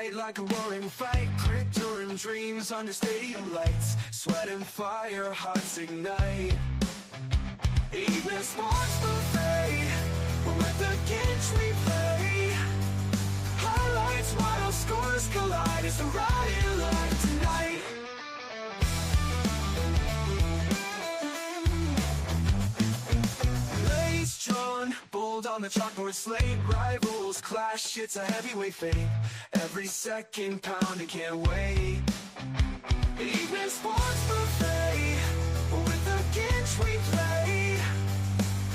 Fight like a roaring fight, crypto and dreams under stadium lights. Sweat and fire, hearts ignite. Evening sports buffet, with the Ginch we play. Highlights, wild scores collide. It's the riot live tonight. Blades drawn, bold on the chalkboard slate. Rivals clash, it's a heavyweight fate. Every second pounding, can't wait. Evening sports buffet, with the Ginch we play.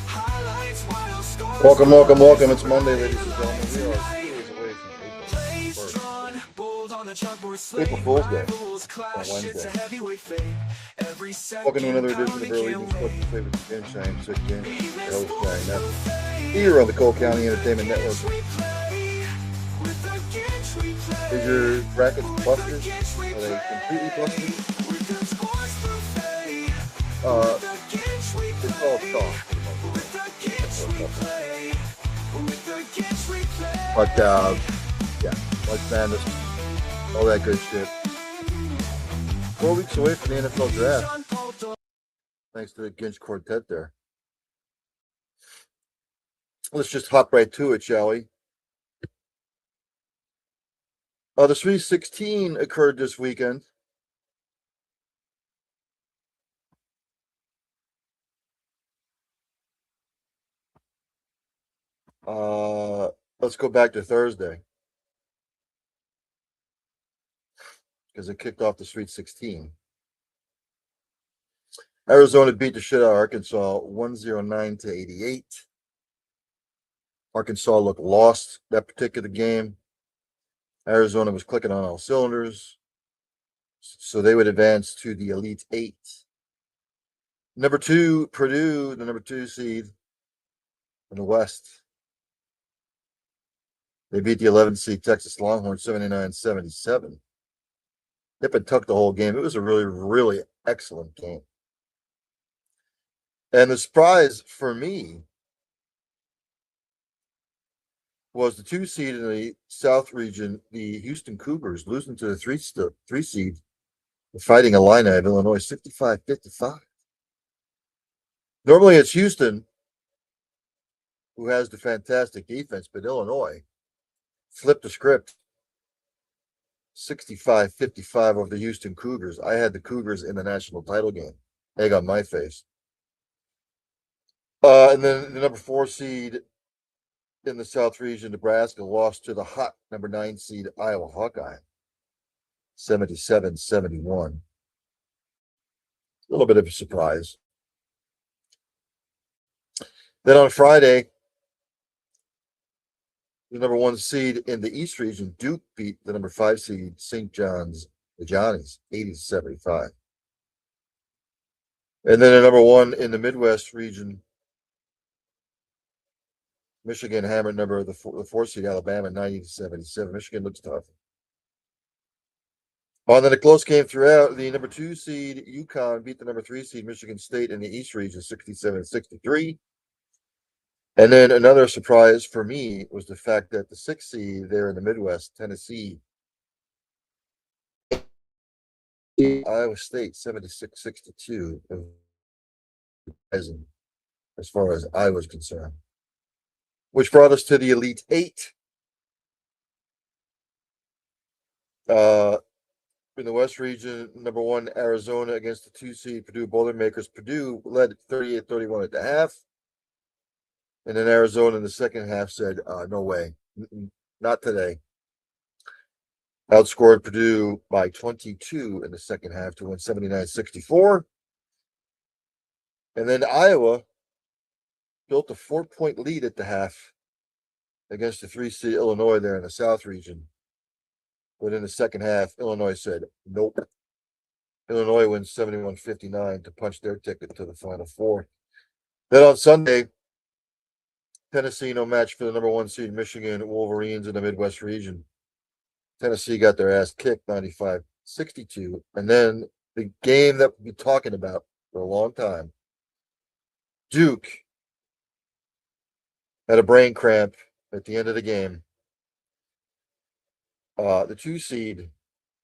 Highlights, wild scores. Welcome. It's Monday, ladies and gentlemen. We are 2 days away from April Fool's Day on Wednesday. Welcome to another edition of Early Sports Favorite Ginch. I am Sick Ginch, your host, Gary Neff, here on the Cole County Entertainment Network. Is your brackets busted? Are they completely busted? It's all soft. But, yeah, March Madness, all that good shit. 4 weeks away from the NFL draft. Thanks to the Ginch Quartet there. Let's just hop right to it, shall we? The Sweet 16 occurred this weekend. Let's go back to Thursday, because it kicked off the Sweet 16. Arizona beat the shit out of Arkansas 109-88. Arkansas looked lost that particular game. Arizona was clicking on all cylinders, so they would advance to the Elite Eight. Number 2, Purdue, the number 2 seed in the West. They beat the 11th seed Texas Longhorns 79-77. Nip and tuck the whole game. It was a really, really excellent game. And the surprise for me was the 2 seed in the South region, the Houston Cougars, losing to the 3 seed, Fighting Illini of Illinois 65-55. Normally it's Houston who has the fantastic defense, but Illinois flipped the script 65-55 over the Houston Cougars. I had the Cougars in the national title game. Egg on my face. And then the number 4 seed in the South region, Nebraska, lost to the hot number 9 seed Iowa Hawkeye 77-71. A little bit of a surprise. Then on Friday, the number 1 seed in the East region, Duke, beat the number 5 seed St. John's, the Johnnies, 80-75. And then the number 1 in the Midwest region, Michigan, hammered the 4 seed Alabama 90-77. Michigan looks tough. And then a close game throughout. The number 2 seed UConn beat the number 3 seed Michigan State in the East region 67-63. And then another surprise for me was the fact that the 6th seed there in the Midwest, Tennessee, Iowa State 76-62, as far as I was concerned, which brought us to the Elite Eight. In the West region, number 1 Arizona against the 2 seed Purdue Boilermakers. Purdue led 38-31 at the half. And then Arizona in the second half said, no way, not today. Outscored Purdue by 22 in the second half to win 79-64. And then Iowa built a 4-point lead at the half against the 3 seed Illinois there in the South region. But in the second half, Illinois said, nope. Illinois wins 71-59 to punch their ticket to the Final Four. Then on Sunday, Tennessee, no match for the number 1 seed Michigan Wolverines in the Midwest region. Tennessee got their ass kicked 95-62. And then the game that we'll be talking about for a long time, Duke had a brain cramp at the end of the game The 2 seed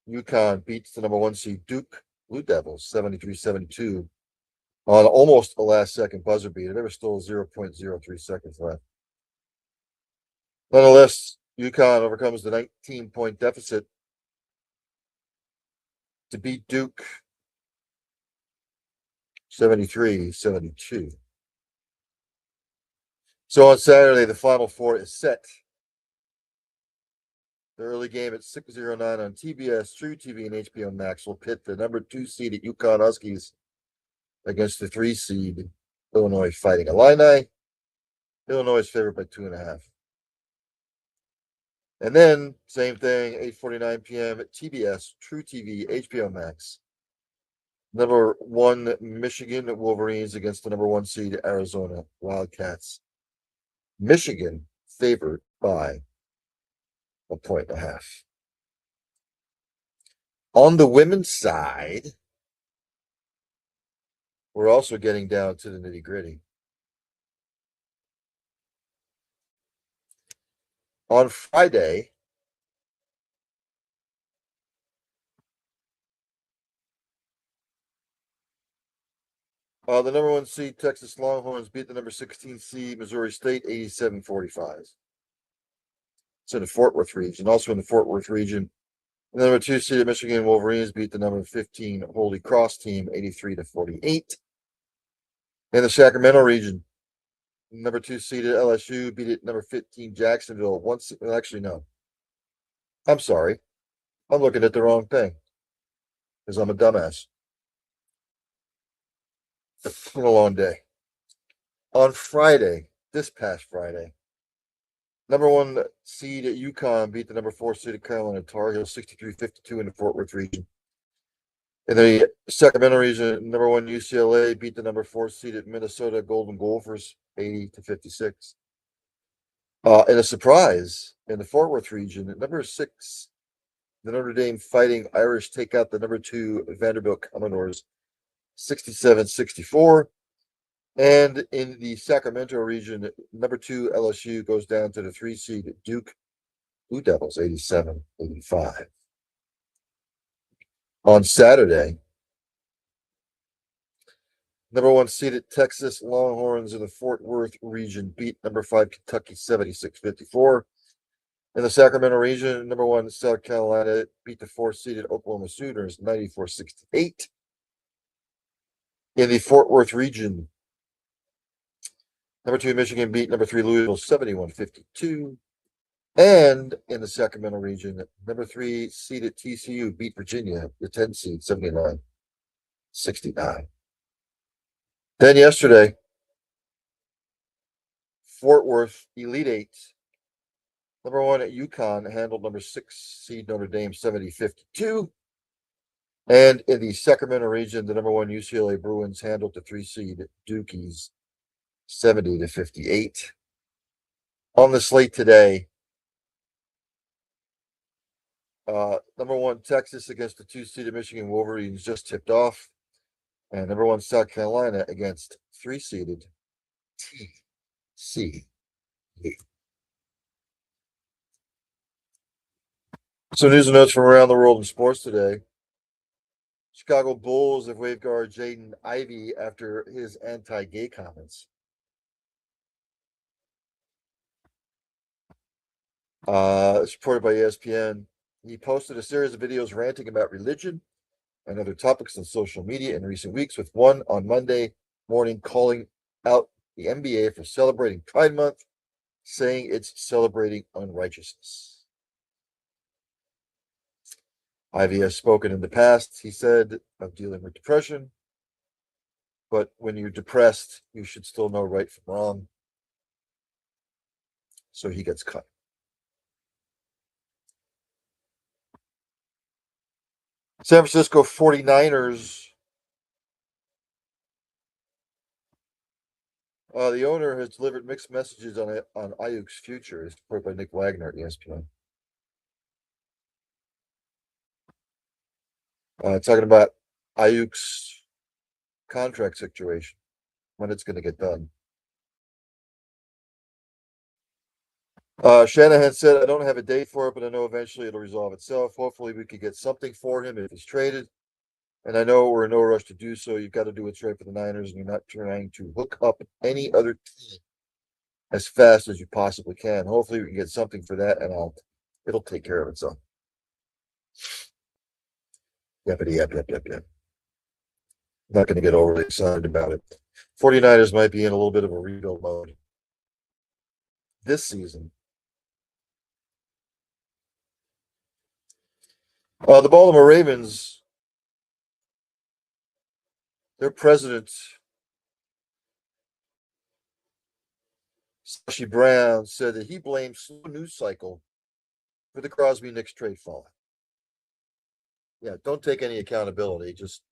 UConn beats the number 1 seed Duke Blue Devils 73-72 on almost a last second buzzer beater. There was still 0.03 seconds left. Nonetheless, UConn overcomes the 19-point deficit to beat Duke 73-72. So on Saturday, the Final Four is set. The early game at 6:09 on TBS, True TV, and HBO Max will pit the number 2 seed at UConn Huskies against the 3 seed Illinois Fighting Illini. Illinois is favored by 2.5. And then, same thing, 8:49 p.m. at TBS, True TV, HBO Max. Number 1 Michigan Wolverines against the number 1 seed Arizona Wildcats. Michigan favored by 1.5. On the women's side, we're also getting down to the nitty-gritty. On Friday, the number 1 seed Texas Longhorns beat the number 16 seed Missouri State 87-45. It's in the Fort Worth region. Also in the Fort Worth region, the number 2 seed Michigan Wolverines beat the number 15 Holy Cross team 83-48. In the Sacramento region, number 2 seeded LSU beat it number 15 Jacksonville. Actually, no. I'm sorry. I'm looking at the wrong thing because I'm a dumbass. It's been a long day. On Friday, this past Friday, number 1 seed at UConn beat the number 4 seed at Carolina Tar Heels 63-52 in the Fort Worth region. In the Sacramento region, number 1 UCLA beat the number 4 seed at Minnesota Golden Gophers 80-56. And a surprise in the Fort Worth region, at number 6, the Notre Dame Fighting Irish take out the number 2 Vanderbilt Commodores 67-64. And in the Sacramento region, number 2 LSU goes down to the 3 seed Duke Blue Devils 87-85. On Saturday, number 1 seeded Texas Longhorns in the Fort Worth region beat number 5 Kentucky 76-54. In the Sacramento region, number 1 South Carolina beat the 4 seeded Oklahoma Sooners 94-68. In the Fort Worth region, number 2 Michigan beat number 3 Louisville 71-52. And in the Sacramento region, number 3 seeded TCU beat Virginia, the 10 seed 79-69. Then yesterday, Fort Worth Elite Eight, number 1 at UConn handled number 6 seed Notre Dame 70-52. And in the Sacramento region, the number 1 UCLA Bruins handled the 3 seed Dukies 70-58. On the slate today, number 1 Texas against the 2 seeded Michigan Wolverines just tipped off. And number 1 South Carolina against 3 seeded TCU. So news and notes from around the world in sports today. Chicago Bulls have waived guard Jaden Ivey after his anti-gay comments. It's reported by ESPN. He posted a series of videos ranting about religion and other topics on social media in recent weeks, with one on Monday morning calling out the NBA for celebrating Pride Month, saying it's celebrating unrighteousness. Ivy has spoken in the past, he said, of dealing with depression. But when you're depressed, you should still know right from wrong. So he gets cut. San Francisco 49ers. The owner has delivered mixed messages on Ayuk's future, as reported by Nick Wagner at ESPN. Talking about Ayuk's contract situation, when it's going to get done. Shanahan said, I don't have a date for it, but I know eventually it'll resolve itself. Hopefully, we could get something for him if he's traded. And I know we're in no rush to do so. You've got to do what's right for the Niners, and you're not trying to hook up any other team as fast as you possibly can. Hopefully, we can get something for that, and it'll take care of itself. Yep. Not going to get overly excited about it. 49ers might be in a little bit of a rebuild mode this season. The Baltimore Ravens, their president, Sashi Brown, said that he blames slow news cycle for the Crosby Knicks trade fallout. Yeah, don't take any accountability. Just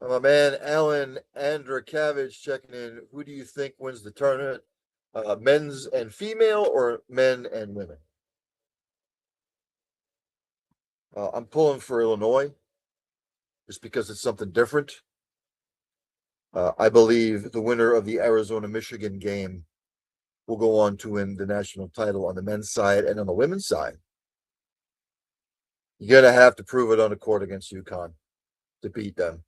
my man Alan Andrakavich checking in. Who do you think wins the tournament? Men's and female, or men and women? I'm pulling for Illinois just because it's something different. I believe the winner of the Arizona Michigan game will go on to win the national title on the men's side, and on the women's side, you're going to have to prove it on the court against UConn to beat them.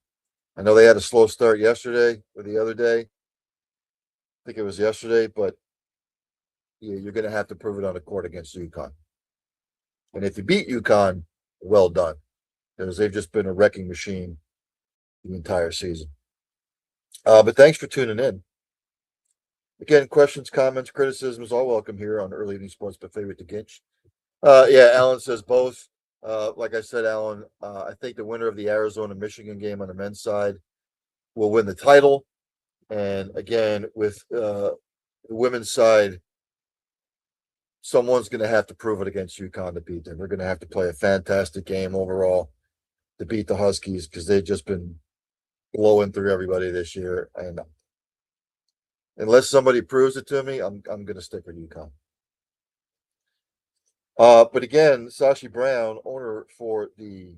I know they had a slow start yesterday or the other day. I think it was yesterday, but yeah, you're going to have to prove it on the court against UConn. And if you beat UConn, well done, because they've just been a wrecking machine the entire season. But thanks for tuning in. Again, questions, comments, criticisms, all welcome here on Early Evening Sports Buffet with the Ginch. Yeah, Alan says both. Like I said, Alan, I think the winner of the Arizona Michigan game on the men's side will win the title. And again, with the women's side, someone's going to have to prove it against UConn to beat them. They're going to have to play a fantastic game overall to beat the Huskies, because they've just been blowing through everybody this year. And unless somebody proves it to me, I'm going to stick with UConn. But again, Sashi Brown, owner for the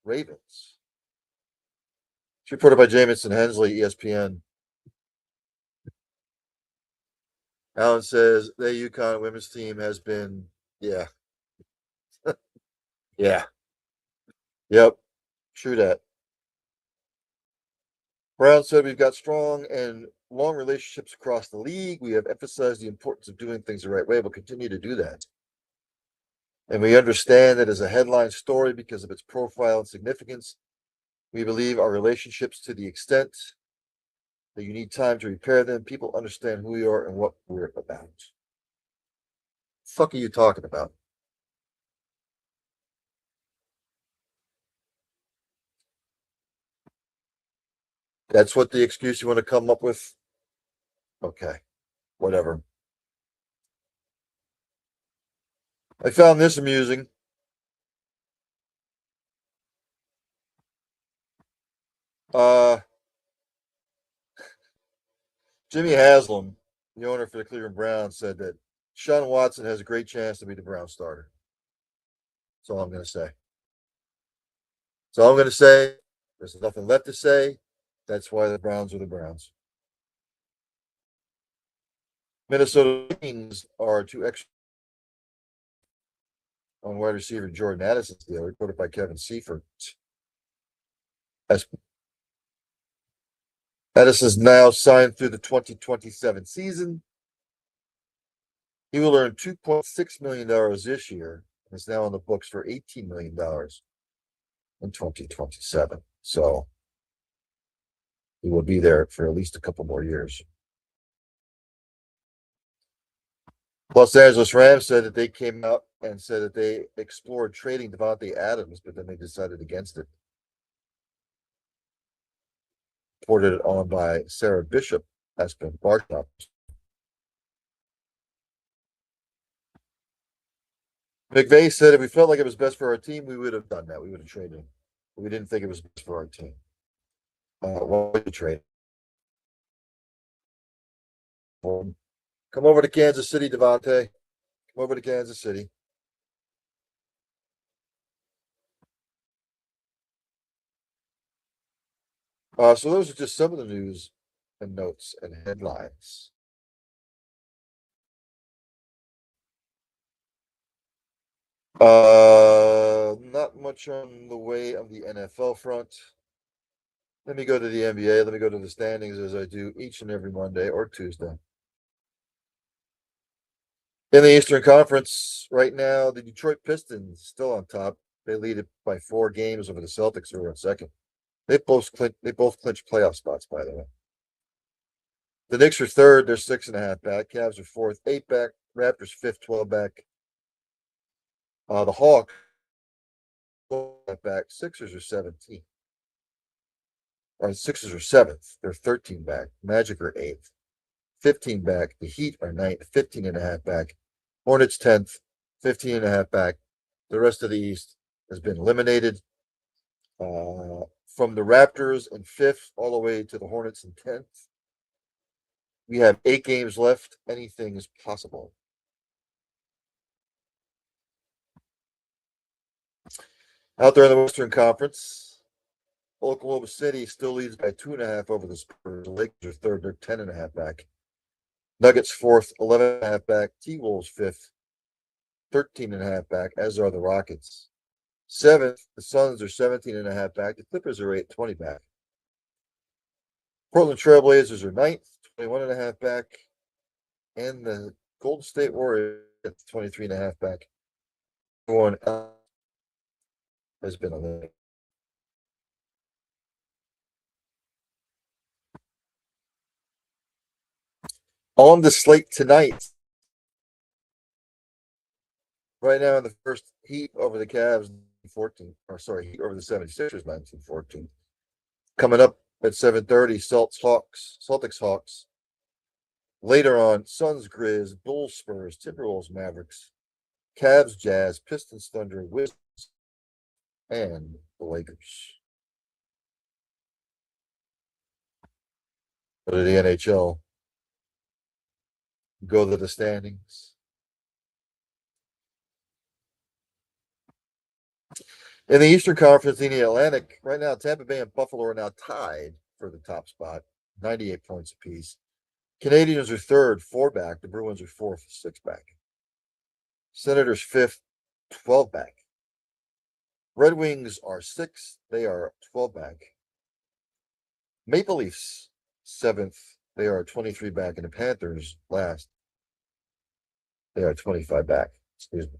Ravens. It's reported by Jamison Hensley, ESPN. Alan says the UConn women's team has been, yeah. Yeah. Yep. True that. Brown said we've got strong and long relationships across the league. We have emphasized the importance of doing things the right way. We'll continue to do that. And we understand that as a headline story because of its profile and significance. We believe our relationships, to the extent that you need time to repair them, people understand who we are and what we're about. The fuck are you talking about? That's what the excuse you want to come up with? Okay, whatever. I found this amusing. Jimmy Haslam, the owner for the Cleveland Browns, said that Sean Watson has a great chance to be the Brown starter. That's all I'm going to say. That's all I'm going to say. There's nothing left to say. That's why the Browns are the Browns. Minnesota Vikings are to extra on wide receiver Jordan Addison's deal, reported by Kevin Seifert. As Addison's now signed through the 2027 season. He will earn $2.6 million this year and is now on the books for $18 million in 2027. So he will be there for at least a couple more years. Los Angeles Rams said that they came out and said that they explored trading Devontae Adams, but then they decided against it. Reported on by Sarah Bishop, Aspen Barshop. McVay said if we felt like it was best for our team, we would have done that. We would have traded him. We didn't think it was best for our team. Why would you trade? Come over to Kansas City, Devontae. Come over to Kansas City. So those are just some of the news and notes and headlines. Not much on the way of the NFL front. Let me go to the NBA. Let me go to the standings as I do each and every Monday or Tuesday. In the Eastern Conference, right now, the Detroit Pistons still on top. They lead it by 4 games over the Celtics, who are in second. They both clinched playoff spots, by the way. The Knicks are third. They're 6.5 back. Cavs are fourth, 8 back. Raptors fifth, 12 back. The Hawks back. Sixers are 17. Or Sixers are seventh. They're 13 back. Magic are eighth, 15 back. The Heat are ninth, 15.5 back. Hornets 10th, 15.5 back. The rest of the East has been eliminated. From the Raptors in fifth all the way to the Hornets in 10th. We have 8 games left. Anything is possible. Out there in the Western Conference, Oklahoma City still leads by 2.5 over the Spurs. The Lakers are third, they're 10.5 back. Nuggets fourth, 11.5 back. T-Wolves fifth, 13.5 back, as are the Rockets. Seventh, the Suns are 17.5 back. The Clippers are 8, 20 back. Portland Trailblazers are ninth, 21.5 back. And the Golden State Warriors at 23.5 back. Everyone else has been eliminated. On the slate tonight, right now in the first, Heat over the Cavs 14, or sorry, Heat over the 76ers 19-14. Coming up at 7:30, Celtics Hawks. Later on, Suns Grizz, Bulls Spurs, Timberwolves Mavericks, Cavs Jazz, Pistons Thunder, Wizards, and the Lakers. Go to the NHL. Go to the standings. In the Eastern Conference, in the Atlantic, right now, Tampa Bay and Buffalo are now tied for the top spot, 98 points apiece. Canadians are third, 4 back. The Bruins are fourth, 6 back. Senators fifth, 12 back. Red Wings are sixth. They are 12 back. Maple Leafs, seventh. They are 23 back. And the Panthers, last. They are 25 back. Excuse me.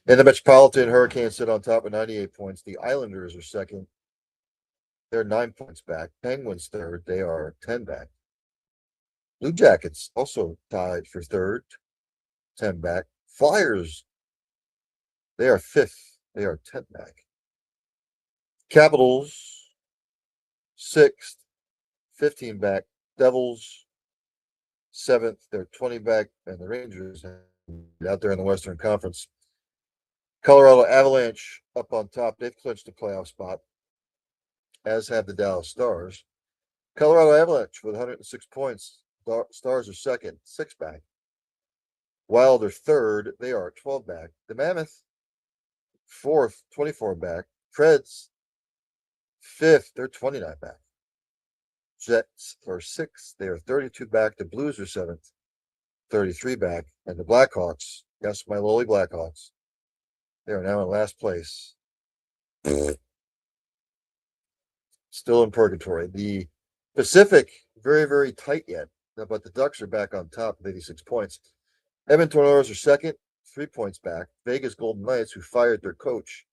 And the Metropolitan Hurricanes sit on top with 98 points. The Islanders are second. They're 9 points back. Penguins third. They are 10 back. Blue Jackets also tied for third, 10 back. Flyers, they are fifth. They are 10 back. Capitals, sixth, 15 back. Devils, seventh. They're 20 back. And the Rangers out there in the Western Conference. Colorado Avalanche up on top. They've clinched a playoff spot, as have the Dallas Stars. Colorado Avalanche with 106 points. Stars are second, 6 back. Wild are third. They are 12 back. The Mammoth, fourth, 24 back. Preds, fifth. They're 29 back. Jets are sixth. They are 32 back. The Blues are seventh, 33 back. And the Blackhawks, yes, my lowly Blackhawks, they are now in last place. Still in purgatory. The Pacific, very, very tight yet. But the Ducks are back on top with 86 points. Edmonton Oilers are second, 3 points back. Vegas Golden Knights, who fired their coach.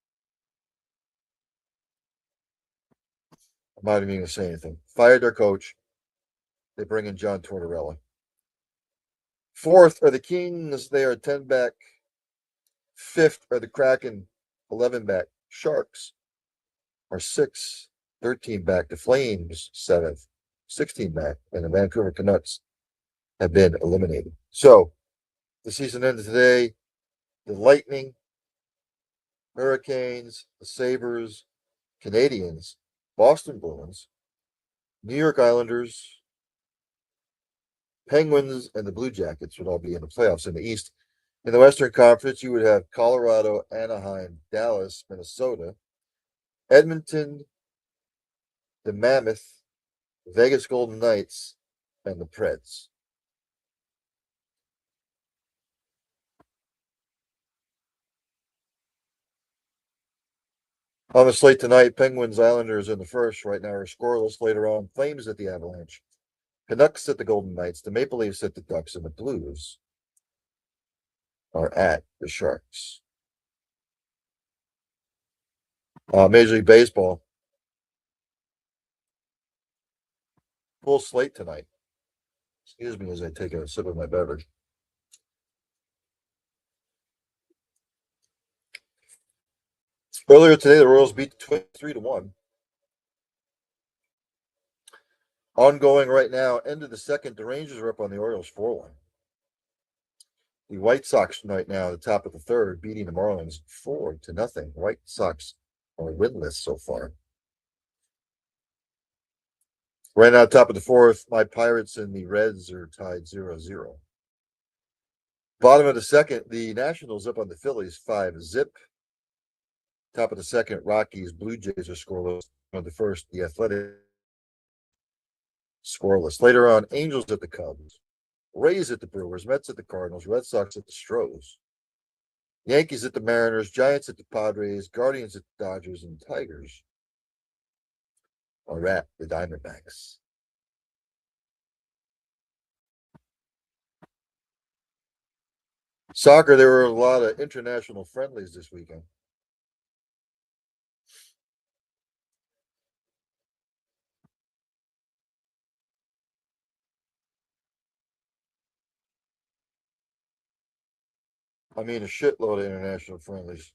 I'm not even going to say anything. Fired their coach. They bring in John Tortorella. Fourth are the Kings. They are 10 back. Fifth are the Kraken, 11 back. Sharks are 6, 13 back. The Flames, 7th, 16 back. And the Vancouver Canucks have been eliminated. So, the season ended today. The Lightning, Hurricanes, the Sabres, Canadians, Boston Bruins, New York Islanders, Penguins, and the Blue Jackets would all be in the playoffs in the East. In the Western Conference, you would have Colorado, Anaheim, Dallas, Minnesota, Edmonton, the Mammoth, Vegas Golden Knights, and the Preds. On the slate tonight, Penguins, Islanders in the first. Right now are scoreless. Later on, Flames at the Avalanche, Canucks at the Golden Knights, the Maple Leafs at the Ducks, and the Blues are at the Sharks. Major League Baseball, full slate tonight. Excuse me as I take a sip of my beverage. Earlier today, the Royals beat the Twins 3-1. Ongoing right now, end of the second, the Rangers are up on the Orioles 4-1. The White Sox right now, at the top of the third, beating the Marlins 4-0. White Sox are winless so far. Right now, top of the fourth, my Pirates and the Reds are tied 0-0. Bottom of the second, the Nationals up on the Phillies 5-0. Top of the second, Rockies, Blue Jays are scoreless. On the first, the Athletic scoreless. Later on, Angels at the Cubs, Rays at the Brewers, Mets at the Cardinals, Red Sox at the Stros, Yankees at the Mariners, Giants at the Padres, Guardians at the Dodgers, and Tigers are at the Diamondbacks. Soccer, there were a lot of international friendlies this weekend. I mean, a shitload of international friendlies.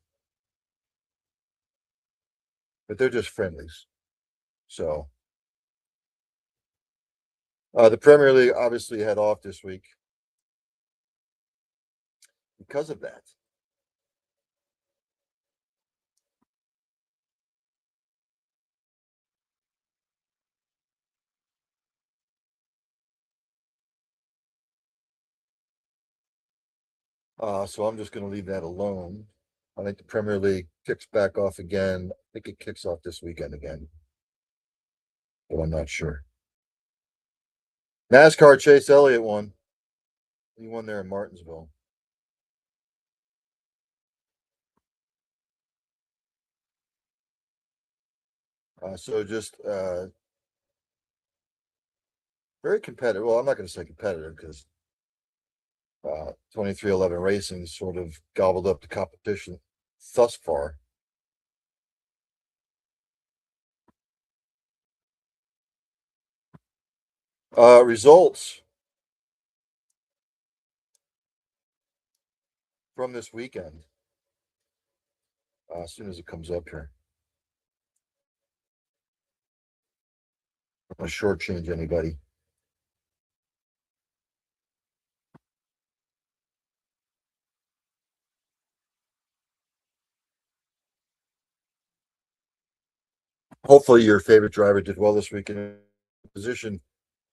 But they're just friendlies. So, the Premier League obviously had off this week because of that. So I'm just going to leave that alone. I think the Premier League kicks back off again. I think it kicks off this weekend again, but I'm not sure. NASCAR, Chase Elliott won. He won there in Martinsville. So just very competitive. Well, I'm not going to say competitive because 2311 Racing sort of gobbled up the competition thus far. Results from this weekend. As soon as it comes up here, I'm going to shortchange anybody. Hopefully, your favorite driver did well this week in position.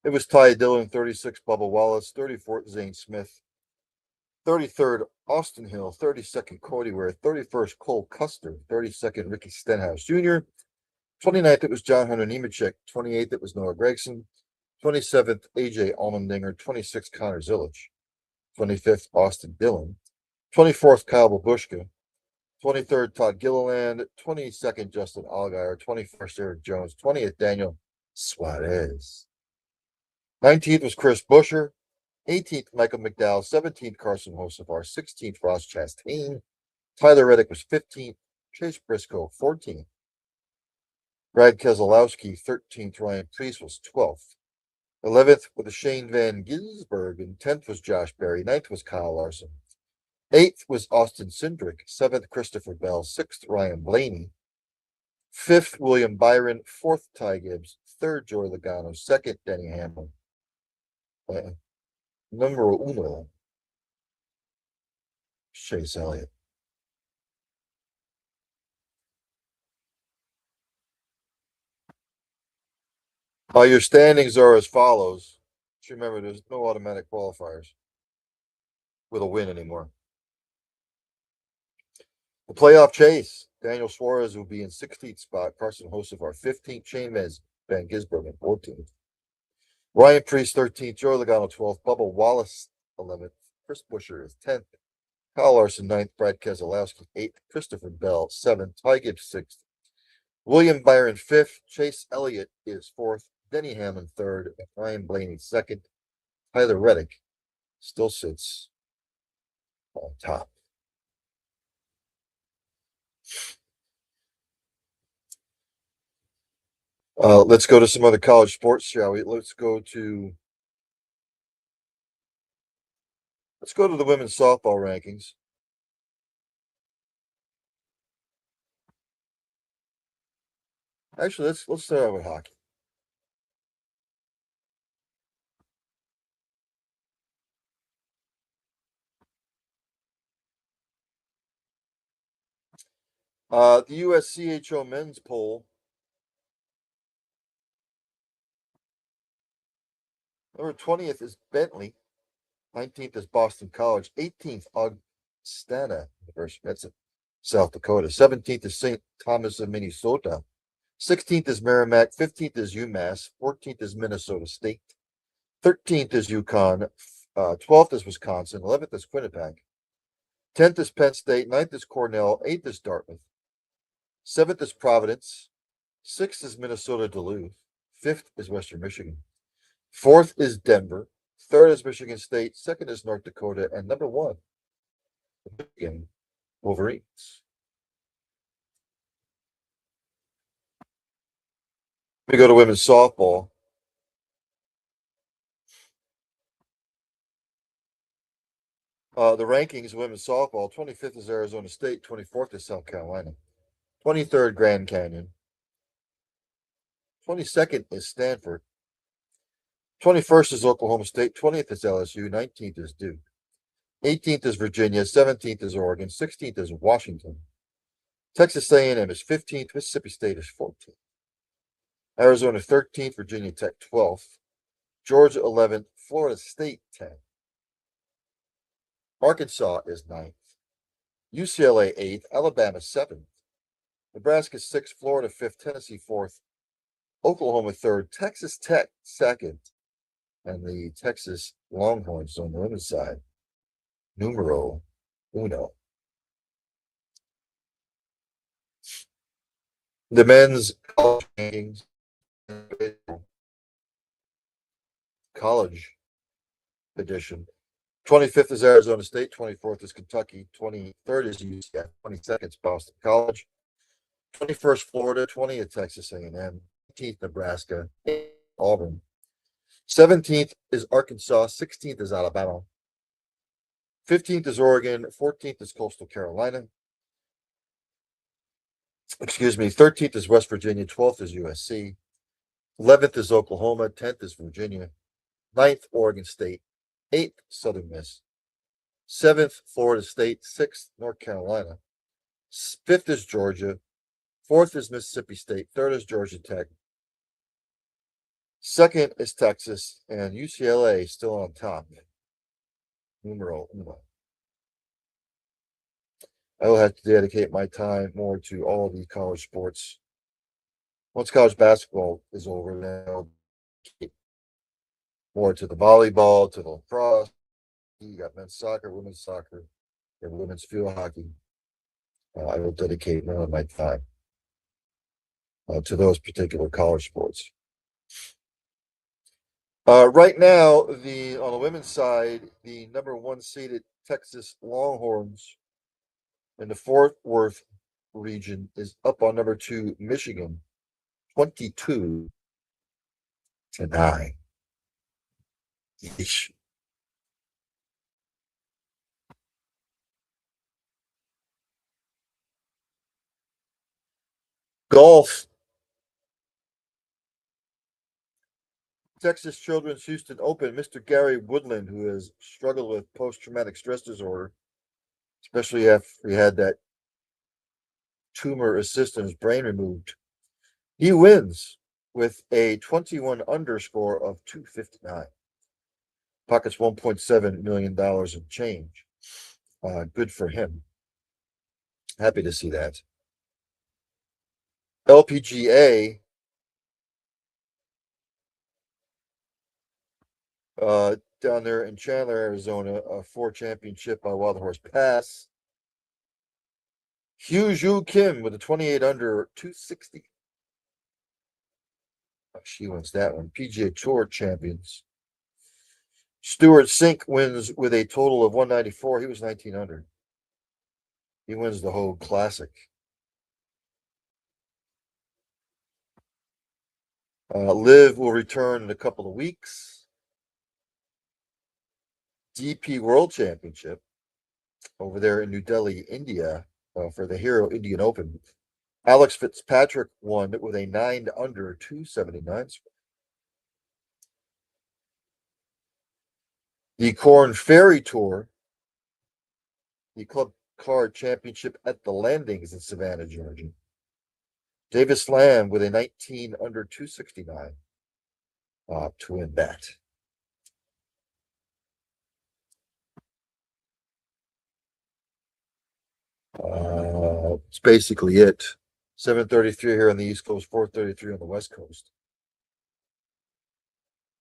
It was Ty Dillon, 36, Bubba Wallace, 34th, Zane Smith, 33rd, Austin Hill, 32nd, Cody Ware, 31st, Cole Custer, 32nd, Ricky Stenhouse Jr., 29th, it was John Hunter Nemechek, 28th, it was Noah Gregson, 27th, AJ Allmendinger, 26th, Connor Zilic, 25th, Austin Dillon, 24th, Kyle Babushka, 23rd, Todd Gilliland, 22nd, Justin Allgaier, 21st, Eric Jones, 20th, Daniel Suarez. 19th was Chris Buescher, 18th, Michael McDowell, 17th, Carson Hocevar, 16th, Ross Chastain, Tyler Reddick was 15th, Chase Briscoe, 14th, Brad Keselowski, 13th, Ryan Preece was 12th, 11th was Shane Van Gisbergen, and 10th was Josh Berry, 9th was Kyle Larson, 8th was Austin Cindric, 7th, Christopher Bell, 6th, Ryan Blaney, 5th, William Byron, 4th, Ty Gibbs, 3rd, Joey Logano, 2nd, Denny Hamlin, numero uno, Chase Elliott. Your standings are as follows. Just remember, there's no automatic qualifiers with a win anymore. The playoff chase. Daniel Suarez will be in 16th spot. Carson Hocevar 15th. Shane Van Ben Gisbergen, 14th. Ryan Priest, 13th. Joey Logano, 12th. Bubba Wallace, 11th. Chris Buescher is 10th. Kyle Larson, 9th. Brad Keselowski, 8th. Christopher Bell, 7th. Ty Gibbs, 6th. William Byron, 5th. Chase Elliott is 4th. Denny Hamlin, 3rd. And Ryan Blaney, 2nd. Tyler Reddick still sits on top. Let's go to some other college sports, shall we? Let's go to the women's softball rankings. Actually, let's start out with hockey. The USCHO men's poll. Number 20th is Bentley. 19th is Boston College. 18th, Augustana University. That's in South Dakota. 17th is St. Thomas of Minnesota. 16th is Merrimack. 15th is UMass. 14th is Minnesota State. 13th is UConn. 12th is Wisconsin. 11th is Quinnipiac. 10th is Penn State. 9th is Cornell. 8th is Dartmouth. 7th is Providence. 6th is Minnesota Duluth. 5th is Western Michigan. 4th is Denver. 3rd is Michigan State. 2nd is North Dakota. And number 1, the Michigan Wolverines. We go to women's softball. The rankings, women's softball. 25th is Arizona State. 24th is South Carolina. 23rd, Grand Canyon. 22nd is Stanford. 21st is Oklahoma State. 20th is LSU. 19th is Duke. 18th is Virginia. 17th is Oregon. 16th is Washington. Texas A&M is 15th. Mississippi State is 14th. Arizona 13th. Virginia Tech 12th. Georgia 11th. Florida State 10th. Arkansas is 9th. UCLA 8th. Alabama 7th. Nebraska 6th. Florida 5th. Tennessee 4th. Oklahoma 3rd. Texas Tech 2nd. And the Texas Longhorns on the women's side. Numero uno. The men's college rankings. College edition. 25th is Arizona State. 24th is Kentucky. 23rd is UCF. 22nd is Boston College. 21st, Florida. 20th, Texas A&M. 18th, Nebraska. Auburn. 17th is Arkansas. 16th is Alabama. 15th is Oregon. 14th is Coastal Carolina. 13th is West Virginia. 12th is USC. 11th is Oklahoma. 10th is Virginia. 9th, Oregon State. 8th, Southern Miss. 7th, Florida State. 6th, North Carolina. 5th is Georgia. 4th is Mississippi State. 3rd is Georgia Tech. 2nd is Texas. And UCLA still on top. Numero uno. I will have to dedicate my time more to all of these college sports. Once college basketball is over, then I'll get more to the volleyball, to the lacrosse. You got men's soccer, women's soccer, and women's field hockey. I will dedicate more of my time to those particular college sports. Right now, on the women's side, the number 1 seeded Texas Longhorns in the Fort Worth region is up on number 2 Michigan, 22-9. Yeesh. Golf. Texas Children's Houston Open, Mr. Gary Woodland, who has struggled with post-traumatic stress disorder, especially after he had that tumor assist in his brain removed. He wins with a 21 underscore of 259. Pockets $1.7 million in change. Good for him. Happy to see that. LPGA, down there in Chandler, Arizona, a 4 championship by Wild Horse Pass. Hugh Kim with a 28 under 260. She wins that one. PGA Tour champions. Stuart Sink wins with a total of 194. He was 19 under. He wins the whole classic. Liv will return in a couple of weeks. DP World Championship over there in New Delhi, India, for the Hero Indian Open. Alex Fitzpatrick won with a 9 under 279. The Corn Ferry Tour, the Club Card Championship at the Landings in Savannah, Georgia. Davis Lamb with a 19 under 269 to win that. It's basically it. 7:33 here on the East Coast, 4:33 on the West Coast.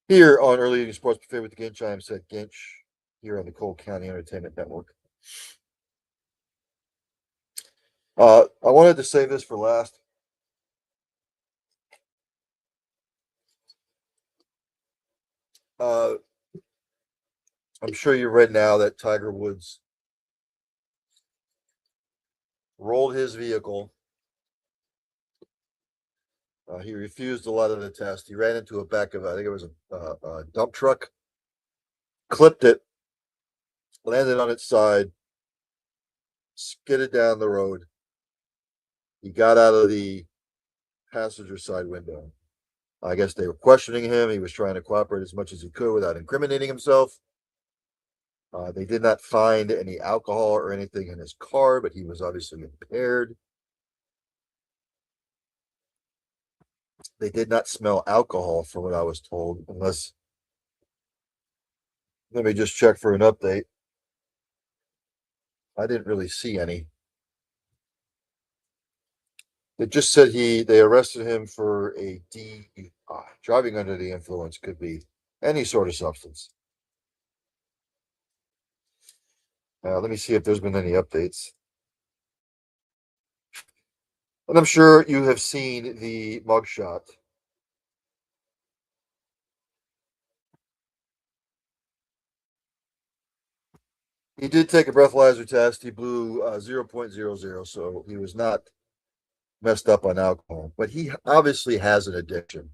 Here on Early Evening Sports Buffet with Ginch, I am Seth Ginch here on the Cole County Entertainment Network. I wanted to save this for last. I'm sure you read now that Tiger Woods rolled his vehicle. He refused a lot of the test. He ran into a back of, I think it was a dump truck, clipped it, landed on its side, skidded down the road. He got out of the passenger side window. I guess they were questioning him. He was trying to cooperate as much as he could without incriminating himself. They did not find any alcohol or anything in his car, but he was obviously impaired. They did not smell alcohol, from what I was told, unless. Let me just check for an update. I didn't really see any. It just said they arrested him for a DUI. Driving under the influence could be any sort of substance. Let me see if there's been any updates. And I'm sure you have seen the mugshot. He did take a breathalyzer test. He blew 0.00, so he was not messed up on alcohol. But he obviously has an addiction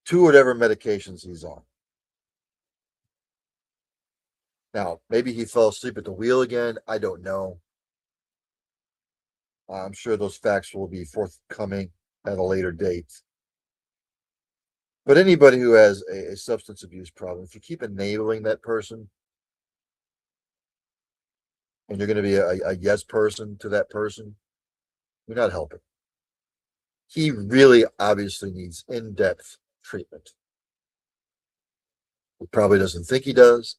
to whatever medications he's on. Now, maybe he fell asleep at the wheel again. I don't know. I'm sure those facts will be forthcoming at a later date. But anybody who has a substance abuse problem, if you keep enabling that person, and you're going to be a yes person to that person, you're not helping. He really obviously needs in-depth treatment. He probably doesn't think he does,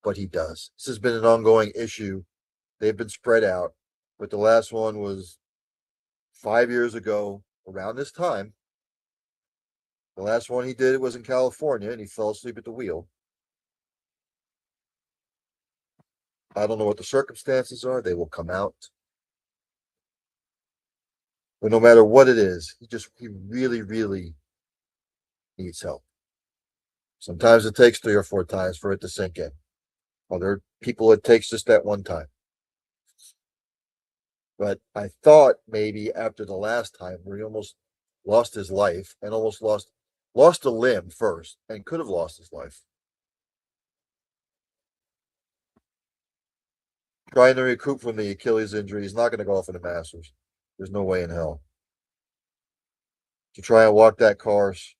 but he does. This has been an ongoing issue. They've been spread out, but the last one was 5 years ago around this time. The last one he did was in California, and he fell asleep at the wheel. I don't know what the circumstances are. They will come out. But no matter what it is, he really, really needs help. Sometimes it takes 3 or 4 times for it to sink in. Other people, it takes just that one time. But I thought maybe after the last time where he almost lost his life and almost lost a limb first and could have lost his life. Trying to recoup from the Achilles injury. He's not going to golf in the Masters. There's no way in hell. To try and walk that course,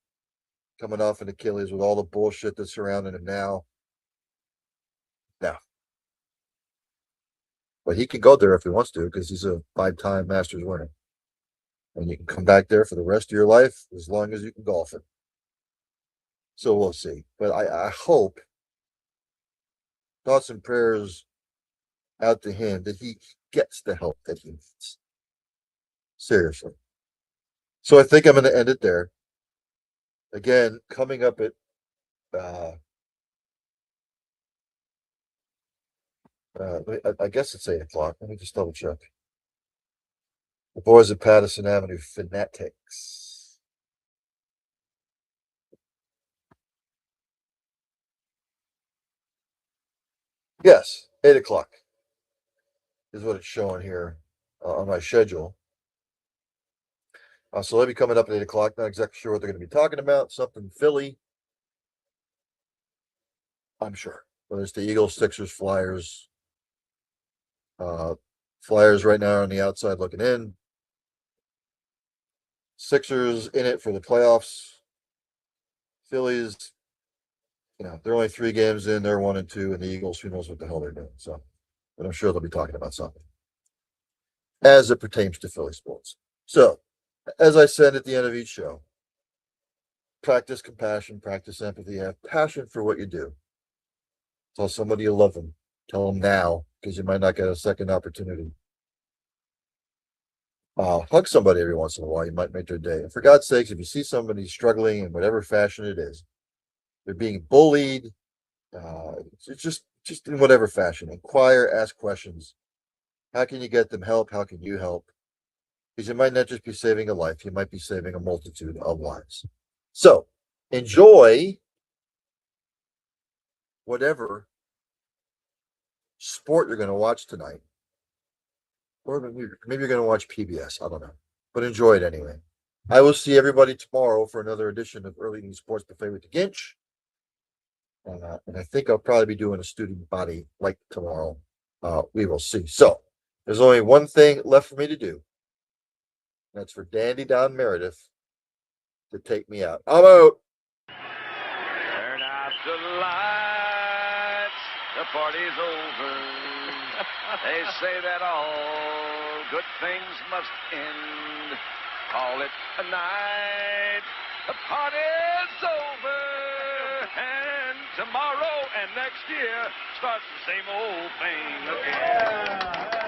coming off an Achilles with all the bullshit that's surrounding him now. No. But he can go there if he wants to because he's a 5-time Masters winner. And you can come back there for the rest of your life as long as you can golf it. So we'll see. But I hope, thoughts and prayers out to him, that he gets the help that he needs. Seriously. So I think I'm going to end it there. Again, coming up at I guess it's 8 o'clock. Let me just double check. The boys at Patterson Avenue Fanatics. Yes, 8 o'clock is what it's showing here on my schedule. So they'll be coming up at 8 o'clock. Not exactly sure what they're going to be talking about. Something Philly, I'm sure. Whether it's the Eagles, Sixers, Flyers. Flyers right now on the outside looking in. Sixers in it for the playoffs. Phillies, they're only 3 games in. They're 1 and 2, and the Eagles, who knows what the hell they're doing. So, but I'm sure they'll be talking about something as it pertains to Philly sports. So, as I said at the end of each show, practice compassion, practice empathy, have passion for what you do. Tell somebody you love them. Tell them now, because you might not get a second opportunity. Hug somebody every once in a while. You might make their day. And for God's sakes, if you see somebody struggling in whatever fashion it is, they're being bullied, it's just in whatever fashion, inquire, ask questions. How can you get them help? How can you help? Because you might not just be saving a life, you might be saving a multitude of lives. So enjoy whatever sport you're going to watch tonight. Or maybe you're going to watch PBS. I don't know. But enjoy it anyway. I will see everybody tomorrow for another edition of Early Evening Sports Buffet with the Ginch. And I think I'll probably be doing a student body like tomorrow. We will see. So there's only one thing left for me to do. That's for Dandy Don Meredith to take me out. I'm out. Turn out the lights. The party's over. They say that all good things must end. Call it a night. The party's over. And tomorrow and next year starts the same old thing again.